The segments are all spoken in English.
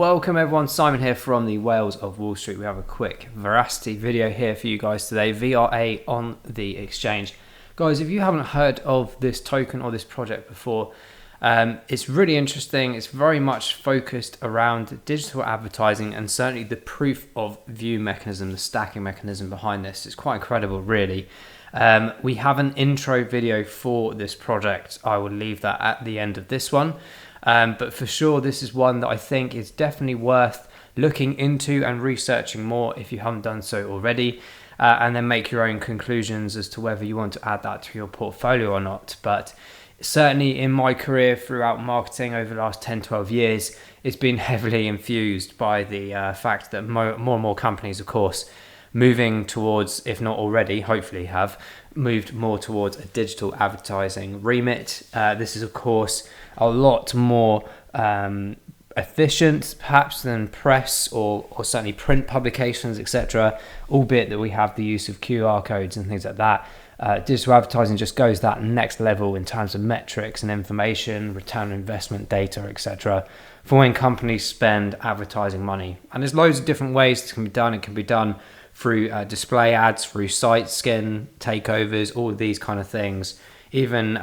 Welcome everyone, Simon here from the Whales of Wall Street. We have a quick Veracity video here for you guys today, VRA on the exchange. Guys, if you haven't heard of this token or this project before, it's really interesting. It's very much focused around digital advertising and certainly the proof of view mechanism, the stacking mechanism behind this. It's quite incredible, really. We have an intro video for this project. I will leave that at the end of this one. But for sure, this is one that I think is definitely worth looking into and researching more if you haven't done so already, and then make your own conclusions as to whether you want to add that to your portfolio or not. But certainly in my career throughout marketing over the last 10-12 years, it's been heavily infused by the fact that more and more companies, of course, moving towards, if not already, hopefully have moved more towards a digital advertising remit. This is, of course, a lot more efficient perhaps than press or certainly print publications, etc., albeit that we have the use of QR codes and things like that. Digital advertising just goes that next level in terms of metrics and information, return on investment data, etc., for when companies spend advertising money. And there's loads of different ways this can be done. It can be done through display ads, through site skin takeovers, all of these kind of things, even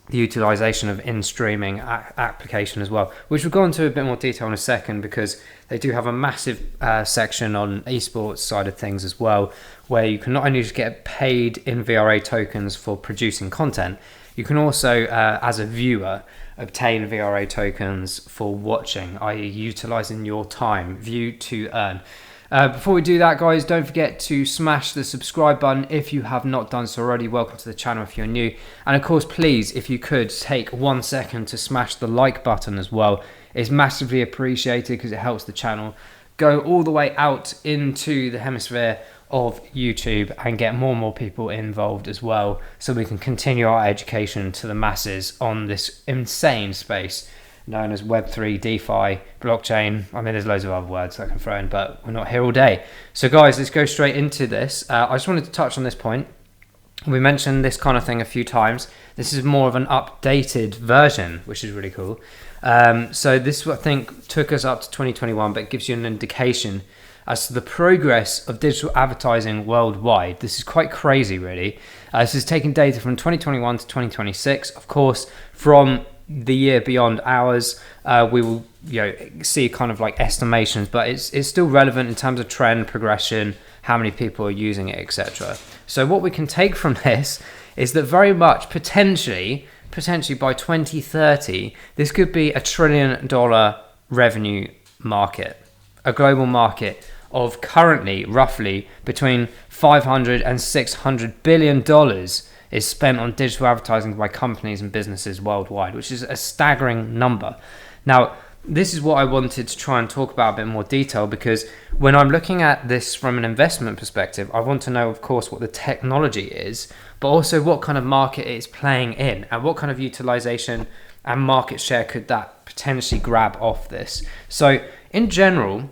the utilization of in-streaming application as well, which we'll go into a bit more detail in a second, because they do have a massive section on esports side of things as well, where you can not only just get paid in VRA tokens for producing content, you can also, as a viewer, obtain VRA tokens for watching, i.e. utilizing your time, view to earn. Before we do that, guys, don't forget to smash the subscribe button if you have not done so already. Welcome to the channel if you're new. And of course, please, if you could, take 1 second to smash the like button as well. It's massively appreciated because it helps the channel go all the way out into the hemisphere of YouTube and get more and more people involved as well, so we can continue our education to the masses on this insane space known as Web3, DeFi, blockchain. I mean, there's loads of other words I can throw in, but we're not here all day. So guys, let's go straight into this. I just wanted to touch on this point. We mentioned this kind of thing a few times. This is more of an updated version, which is really cool. So this, I think, took us up to 2021, but it gives you an indication as to the progress of digital advertising worldwide. This is quite crazy, really. This is taking data from 2021 to 2026. Of course, from the year beyond ours, we will see kind of like estimations, but it's still relevant in terms of trend progression, how many people are using it, etc. So what we can take from this is that very much potentially by 2030, this could be $1 trillion revenue market, a global market of currently roughly between $500 and $600 billion is spent on digital advertising by companies and businesses worldwide, which is a staggering number. Now, this is what I wanted to try and talk about a bit more detail, because when I'm looking at this from an investment perspective, I want to know, of course, what the technology is, but also what kind of market it's playing in and what kind of utilization and market share could that potentially grab off this. So in general,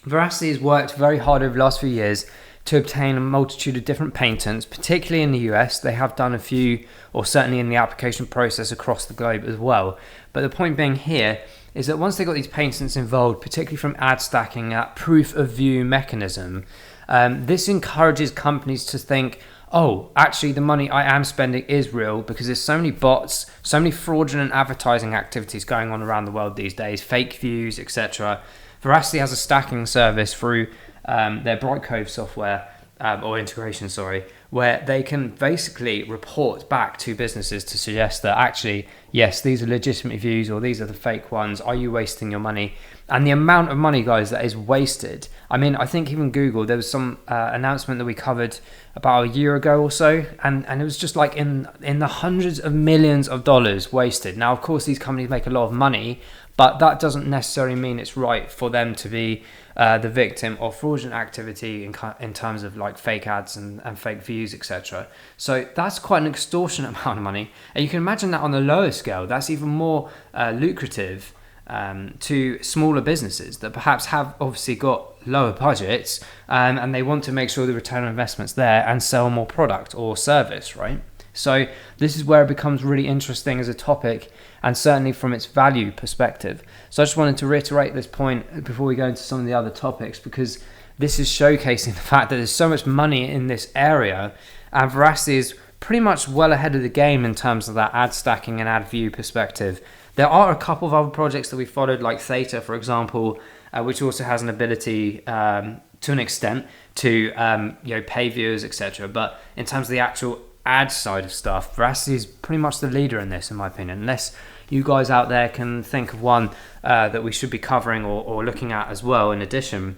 Veracity has worked very hard over the last few years to obtain a multitude of different patents, particularly in the US. They have done a few, or certainly in the application process across the globe as well. But the point being here is that once they got these patents involved, particularly from ad stacking, that proof of view mechanism, this encourages companies to think, oh, actually the money I am spending is real, because there's so many bots, so many fraudulent advertising activities going on around the world these days, fake views, etc. Veracity has a stacking service through their Brightcove software, or integration, where they can basically report back to businesses to suggest that actually, yes, these are legitimate views or these are the fake ones. Are you wasting your money? And the amount of money, guys, that is wasted. I mean, I think even Google, there was some announcement that we covered about a year ago or so, and it was just like in the hundreds of millions of dollars wasted. Now, of course, these companies make a lot of money, but that doesn't necessarily mean it's right for them to be the victim of fraudulent activity in terms of like fake ads and fake views, etc. So that's quite an extortionate amount of money. And you can imagine that on a lower scale, that's even more lucrative to smaller businesses that perhaps have obviously got lower budgets, and they want to make sure the return on investment's there and sell more product or service, right? So this is where it becomes really interesting as a topic, and certainly from its value perspective. So I just wanted to reiterate this point before we go into some of the other topics, because this is showcasing the fact that there's so much money in this area, and Veracity is pretty much well ahead of the game in terms of that ad stacking and ad view perspective. There are a couple of other projects that we followed, like Theta, for example, which also has an ability to an extent to pay viewers, etc. But in terms of the actual ad side of stuff, Veracity is pretty much the leader in this, in my opinion. Unless you guys out there can think of one that we should be covering or looking at as well in addition,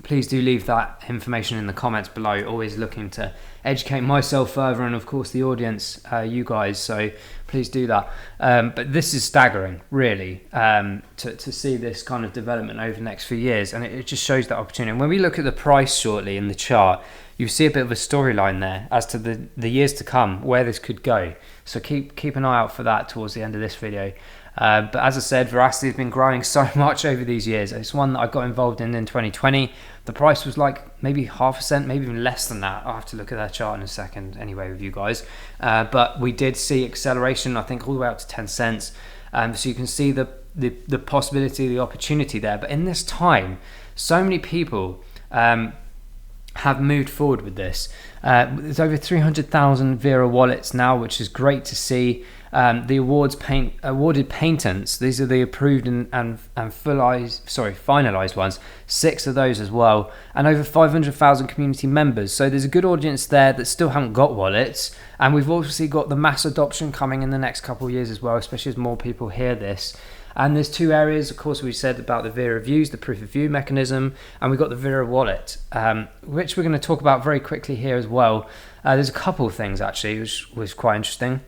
please do leave that information in the comments below. Always looking to educate myself further, and of course the audience, you guys, so please do that. But this is staggering, really, to see this kind of development over the next few years, and it just shows that opportunity. And when we look at the price shortly in the chart, you see a bit of a storyline there as to the years to come, where this could go. So keep an eye out for that towards the end of this video. But as I said, Veracity has been growing so much over these years. It's one that I got involved in 2020. The price was like maybe 0.5%, maybe even less than that. I'll have to look at that chart in a second anyway with you guys. But we did see acceleration, I think all the way up to 10 cents. So you can see the possibility, the opportunity there. But in this time, so many people have moved forward with this. There's over 300,000 Vera wallets now, which is great to see. The awarded patents, these are the approved and finalized ones, 6 of those as well, and over 500,000 community members. So there's a good audience there that still haven't got wallets, and we've obviously got the mass adoption coming in the next couple of years as well, especially as more people hear this. And there's 2 areas, of course, we said about the Vera views, the proof of view mechanism, and we've got the VeraWallet, which we're going to talk about very quickly here as well. There's a couple of things actually, which was quite interesting.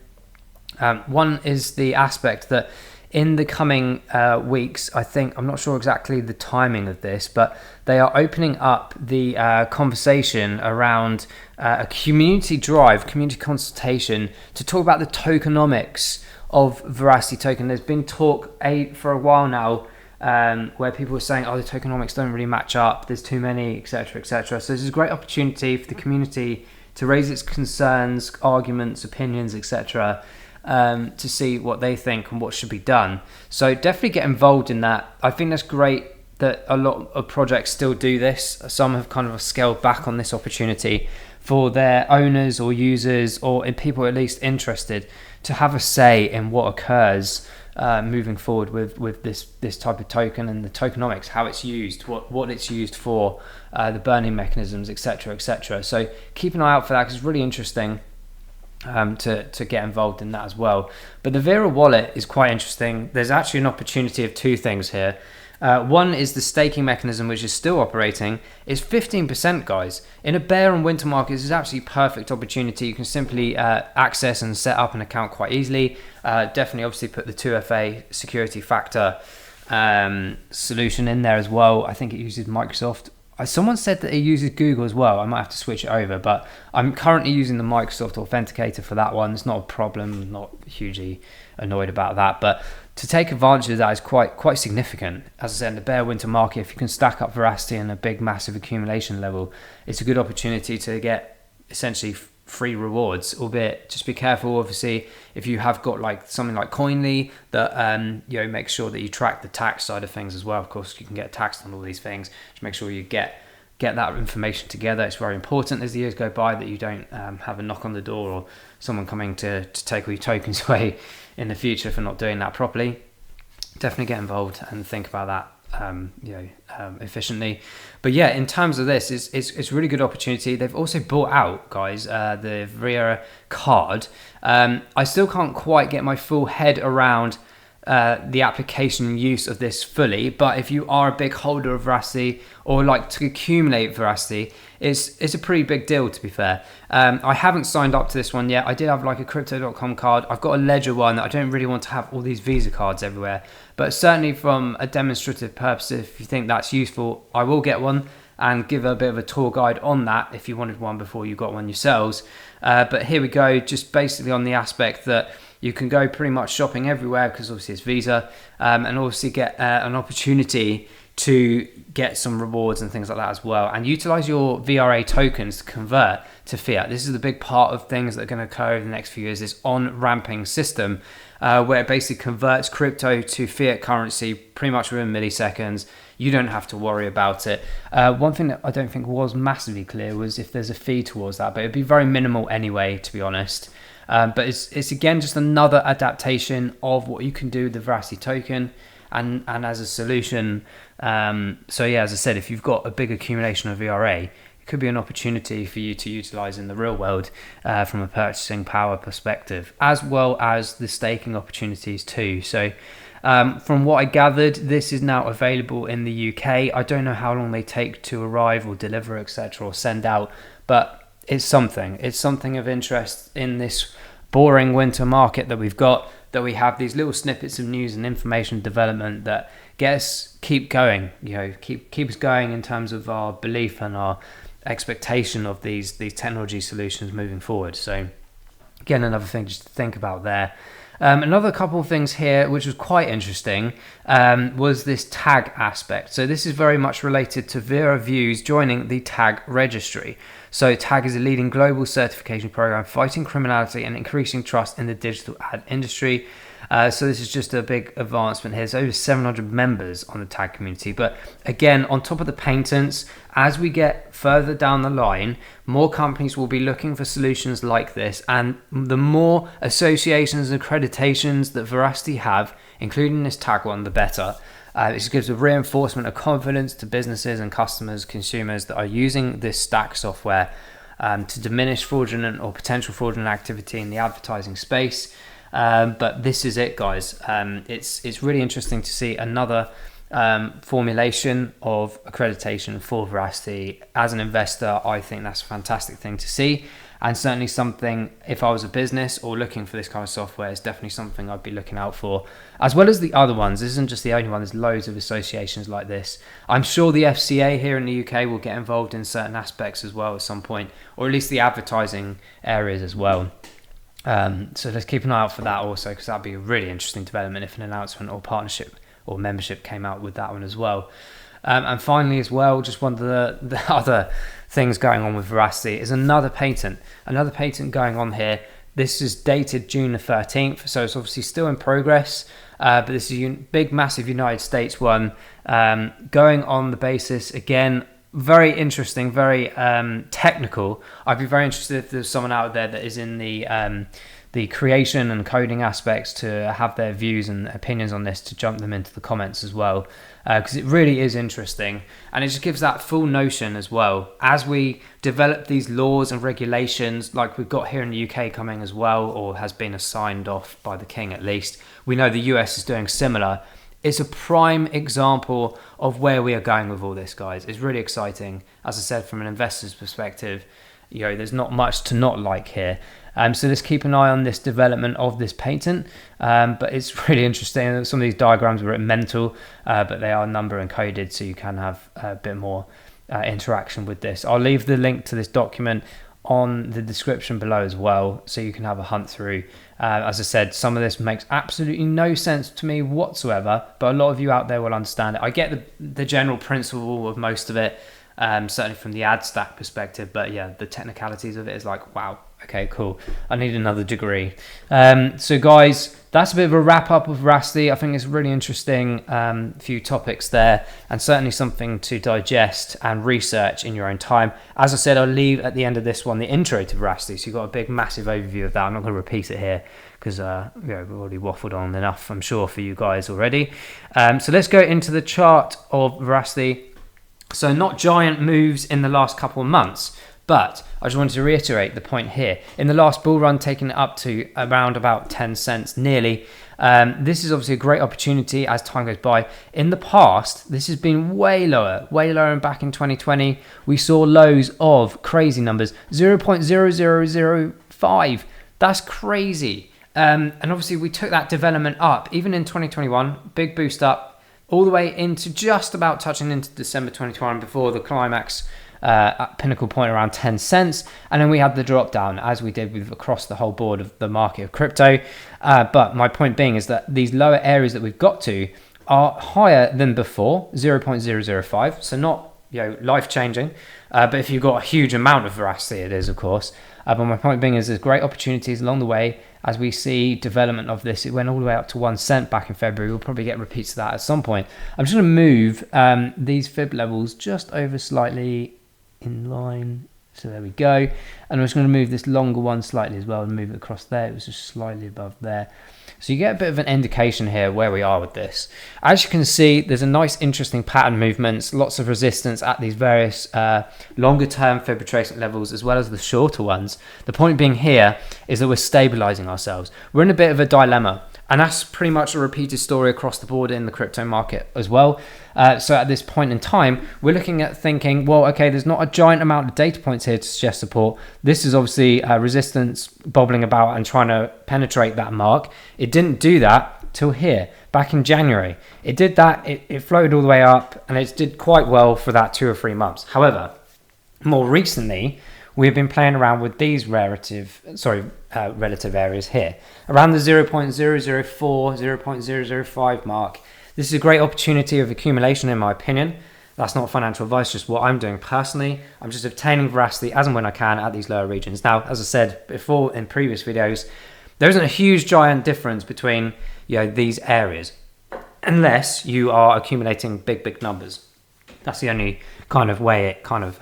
One is the aspect that in the coming weeks, I think, I'm not sure exactly the timing of this, but they are opening up the conversation around a community drive, community consultation, to talk about the tokenomics of Veracity token. There's been talk for a while now where people are saying, the tokenomics don't really match up, there's too many, etc., etc. So this is a great opportunity for the community to raise its concerns, arguments, opinions, etc., to see what they think and what should be done. So definitely get involved in that. I think that's great that a lot of projects still do this. Some have kind of scaled back on this opportunity for their owners or users or people at least interested to have a say in what occurs moving forward with this type of token and the tokenomics, how it's used, what it's used for, the burning mechanisms, etc., etc. So keep an eye out for that, because it's really interesting to get involved in that as well. But the VeraWallet is quite interesting. There's actually an opportunity of 2 things here. One is the staking mechanism, which is still operating. It's 15%, guys. In a bear and winter market, this is absolutely perfect opportunity. You can simply access and set up an account quite easily. Definitely, obviously, put the 2FA security factor solution in there as well. I think it uses Microsoft. Someone said that it uses Google as well. I might have to switch it over, but I'm currently using the Microsoft Authenticator for that one. It's not a problem. I'm not hugely annoyed about that, but to take advantage of that is quite significant. As I said, in the bear winter market, if you can stack up Veracity in a big, massive accumulation level, it's a good opportunity to get essentially free rewards, albeit just be careful, obviously, if you have got like something like Coinly, that make sure that you track the tax side of things as well. Of course, you can get taxed on all these things. Just make sure you get that information together. It's very important as the years go by that you don't have a knock on the door or someone coming to take all your tokens away in the future for not doing that properly. Definitely get involved and think about that efficiently. But yeah, in terms of this, it's a really good opportunity. They've also bought out, guys, the Vera Card. I still can't quite get my full head around the application and use of this fully, but if you are a big holder of Veracity or like to accumulate Veracity, it's a pretty big deal, to be fair. I haven't signed up to this one yet. I did have like a crypto.com card. I've got a Ledger one. I don't really want to have all these Visa cards everywhere, but certainly from a demonstrative purpose, if you think that's useful, I will get one and give a bit of a tour guide on that if you wanted one before you got one yourselves. But here we go, just basically on the aspect that you can go pretty much shopping everywhere because obviously it's Visa, and obviously get an opportunity to get some rewards and things like that as well, and utilize your VRA tokens to convert to fiat. This is the big part of things that are going to occur over the next few years, this on-ramping system where it basically converts crypto to fiat currency pretty much within milliseconds. You don't have to worry about it. One thing that I don't think was massively clear was if there's a fee towards that, but it'd be very minimal anyway, to be honest. But it's again just another adaptation of what you can do with the Veracity token and as a solution. So yeah, as I said, if you've got a big accumulation of VRA, it could be an opportunity for you to utilize in the real world from a purchasing power perspective, as well as the staking opportunities too. So from what I gathered, this is now available in the UK. I don't know how long they take to arrive or deliver, etc., or send out, but it's something of interest in this boring winter market that we've got, that we have these little snippets of news and information development that keep going, keep us going in terms of our belief and our expectation of these technology solutions moving forward. So again, another thing just to think about there. Another couple of things here which was quite interesting was this tag aspect. So this is very much related to Vera Views joining the tag registry. So tag is a leading global certification program fighting criminality and increasing trust in the digital ad industry. So this is just a big advancement here. There's over 700 members on the tag community. But again, on top of the patents, as we get further down the line, more companies will be looking for solutions like this. And the more associations and accreditations that Veracity have, including this tag one, the better. It just gives a reinforcement of confidence to businesses and customers, consumers that are using this stack software to diminish fraudulent or potential fraudulent activity in the advertising space. But this is it, guys. It's really interesting to see another formulation of accreditation for Veracity. As an investor, I think that's a fantastic thing to see, and certainly something, if I was a business or looking for this kind of software, it's definitely something I'd be looking out for, as well as the other ones. This isn't just the only one. There's loads of associations like this. I'm sure the FCA here in the UK will get involved in certain aspects as well at some point, or at least the advertising areas as well. So let's keep an eye out for that also, because that'd be a really interesting development if an announcement or partnership or membership came out with that one as well. And finally as well, just one of the other things going on with Veracity is another patent going on here. This is dated June the 13th, so it's obviously still in progress, but this is a big, massive United States one, going on the basis, again, very interesting, very technical. I'd be very interested if there's someone out there that is in the creation and coding aspects to have their views and opinions on this, to jump them into the comments as well, because it really is interesting, and it just gives that full notion as well. As we develop these laws and regulations like we've got here in the UK coming as well, or has been signed off by the King at least, we know the US is doing similar. It's a prime example of where we are going with all this, guys. It's really exciting. As I said, from an investor's perspective, there's not much to not like here. So let's keep an eye on this development of this patent. But it's really interesting. Some of these diagrams are mental, but they are number encoded, so you can have a bit more interaction with this. I'll leave the link to this document on the description below as well, so you can have a hunt through. As I said, some of this makes absolutely no sense to me whatsoever, but a lot of you out there will understand it. I get the general principle of most of it, certainly from the ad stack perspective, but yeah, the technicalities of it is like, wow, okay, cool. I need another degree. So guys, that's a bit of a wrap up of Veracity. I think it's a really interesting few topics there, and certainly something to digest and research in your own time. As I said, I'll leave at the end of this one the intro to Veracity, so you've got a big massive overview of that. I'm not going to repeat it here because we've already waffled on enough, I'm sure, for you guys already. So let's go into the chart of Veracity. So not giant moves in the last couple of months, but I just wanted to reiterate the point here. In the last bull run, taking it up to around about 10 cents nearly. This is obviously a great opportunity as time goes by. In the past, this has been way lower, and back in 2020, we saw lows of crazy numbers, 0.0005. That's crazy. And obviously we took that development up, even in 2021, big boost up, all the way into just about touching into December 2021 before the climax at pinnacle point around 10 cents, and then we had the drop down as we did with across the whole board of the market of crypto. But my point being is that these lower areas that we've got to are higher than before, 0.005, so not life-changing, but if you've got a huge amount of veracity, it is, of course. But my point being is there's great opportunities along the way as we see development of this. It went all the way up to 1 cent back in February. We'll probably get repeats of that at some point. I'm just going to move these fib levels just over slightly in line. So there we go. And I'm just going to move this longer one slightly as well and move it across there. It was just slightly above there. So you get a bit of an indication here where we are with this. As you can see, there's a nice interesting pattern movements, lots of resistance at these various longer term fib retracement levels as well as the shorter ones. The point being here is that we're stabilizing ourselves. We're in a bit of a dilemma, and that's pretty much a repeated story across the board in the crypto market as well. So at this point in time, we're looking at thinking, well, okay, there's not a giant amount of data points here to suggest support. This is obviously resistance bobbling about and trying to penetrate that mark. It didn't do that till here, back in January. It did that, it floated all the way up, and it did quite well for that 2 or 3 months. However, more recently, we've been playing around with these relative areas here, around the 0.004, 0.005 mark. This is a great opportunity of accumulation, in my opinion. That's not financial advice, just what I'm doing personally. I'm just obtaining veracity as and when I can at these lower regions. Now, as I said before in previous videos, there isn't a huge giant difference between these areas, unless you are accumulating big numbers. That's the only kind of way it kind of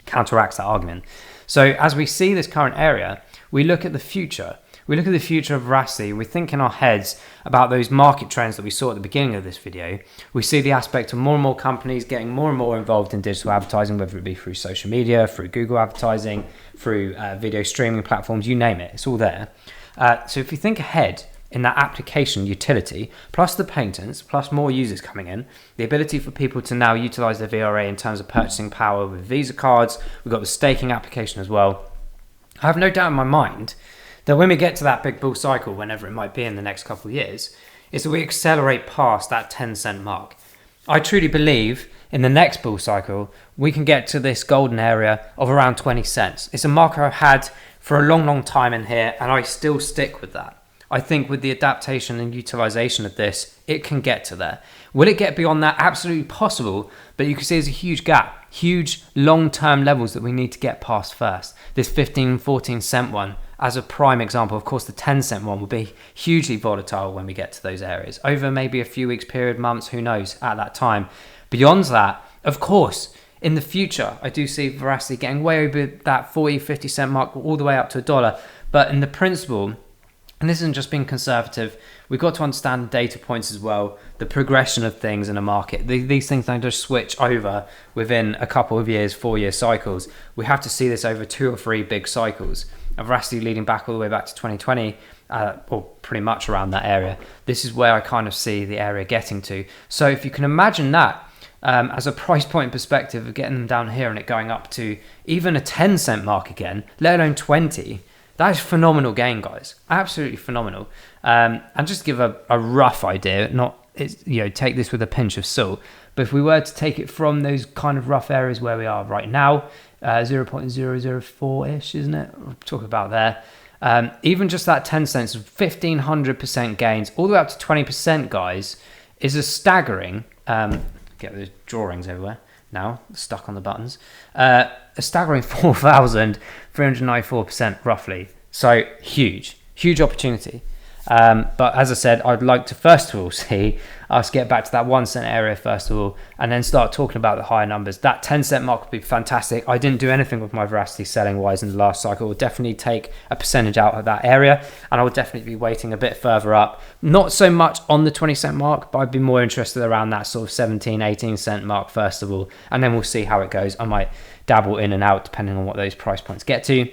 counteracts that argument. So as we see this current area, we look at the future. We look at the future of veracity. We think in our heads about those market trends that we saw at the beginning of this video. We see the aspect of more and more companies getting more and more involved in digital advertising, whether it be through social media, through Google advertising, through video streaming platforms, you name it, it's all there. So if you think ahead in that application utility, plus the patents, plus more users coming in, the ability for people to now utilize their VRA in terms of purchasing power with Visa cards, we've got the staking application as well. I have no doubt in my mind that when we get to that big bull cycle, whenever it might be in the next couple of years, is that we accelerate past that 10 cent mark. I truly believe in the next bull cycle, we can get to this golden area of around 20 cents. It's a marker I've had for a long time in here, and I still stick with that. I think with the adaptation and utilization of this, it can get to there. Will it get beyond that? Absolutely possible, but you can see there's a huge gap, huge long-term levels that we need to get past first. This 15, 14 cent one, as a prime example. Of course, the 10 cent one will be hugely volatile when we get to those areas. Over maybe a few weeks period, months, who knows, at that time. Beyond that, of course, in the future, I do see veracity getting way over that 40, 50 cent mark, all the way up to $1. But in the principle, and this isn't just being conservative, we've got to understand data points as well, the progression of things in a market. These things don't just switch over within a couple of years, 4-year cycles. We have to see this over 2 or 3 big cycles. Veracity leading back all the way back to 2020, or pretty much around that area. This is where I kind of see the area getting to. So if you can imagine that as a price point perspective of getting them down here and it going up to even a 10 cent mark again, let alone 20, that is phenomenal gain, guys. Absolutely phenomenal. And just to give a rough idea, take this with a pinch of salt, but if we were to take it from those kind of rough areas where we are right now, 0.004-ish, isn't it? We'll talk about there. Even just that 10 cents, 1,500% gains, all the way up to 20%, guys, is a staggering, get those drawings everywhere now, stuck on the buttons, a staggering 4,394% roughly. So huge opportunity. But as I said, I'd like to first of all see us get back to that 1 cent area first of all, and then start talking about the higher numbers. That 10 cent mark would be fantastic. I didn't do anything with my veracity selling wise in the last cycle. We'll definitely take a percentage out of that area, and I will definitely be waiting a bit further up. Not so much on the 20 cent mark, but I'd be more interested around that sort of 17, 18 cent mark first of all, and then we'll see how it goes. I might dabble in and out depending on what those price points get to.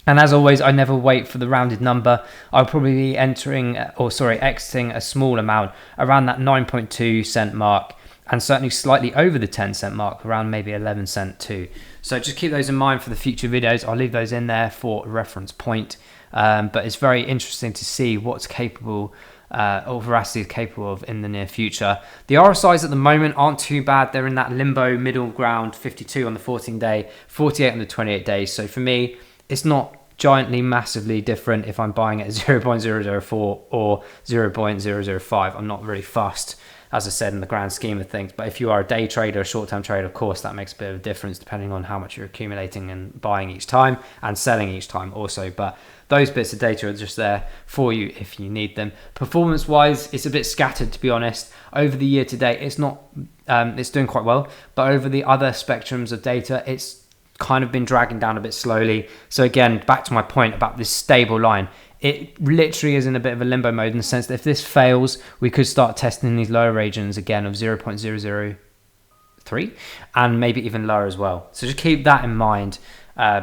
And as always, I never wait for the rounded number. I'll probably be exiting a small amount around that 9.2 cent mark, and certainly slightly over the 10 cent mark, around maybe 11 cent too. So just keep those in mind for the future videos. I'll leave those in there for a reference point. But it's very interesting to see what's capable, or Veracity is capable of in the near future. The RSIs at the moment aren't too bad. They're in that limbo middle ground, 52 on the 14-day, 48 on the 28 days. So for me, it's not giantly, massively different if I'm buying at 0.004 or 0.005. I'm not really fussed, as I said, in the grand scheme of things. But if you are a day trader, a short-term trader, of course, that makes a bit of a difference depending on how much you're accumulating and buying each time and selling each time also. But those bits of data are just there for you if you need them. Performance-wise, it's a bit scattered, to be honest. Over the year to date, it's not, it's doing quite well. But over the other spectrums of data, it's kind of been dragging down a bit slowly. So again, back to my point about this stable line. It literally is in a bit of a limbo mode in the sense that if this fails, we could start testing these lower regions again of 0.003 and maybe even lower as well. So just keep that in mind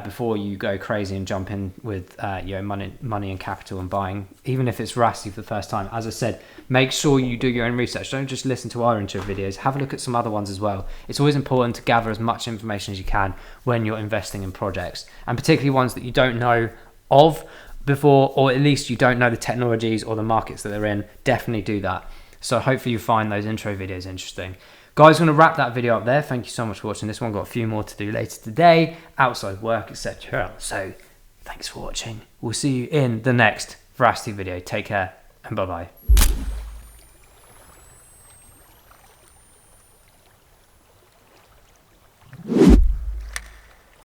before you go crazy and jump in with money and capital and buying, even if it's Veracity for the first time. As I said, make sure you do your own research. Don't just listen to our intro videos. Have a look at some other ones as well. It's always important to gather as much information as you can when you're investing in projects, and particularly ones that you don't know of before, or at least you don't know the technologies or the markets that they're in. Definitely do that. So hopefully you find those intro videos interesting. Guys, I'm going to wrap that video up there. Thank you so much for watching this one. Got a few more to do later today, outside work, etc. So thanks for watching. We'll see you in the next Veracity video. Take care and bye-bye.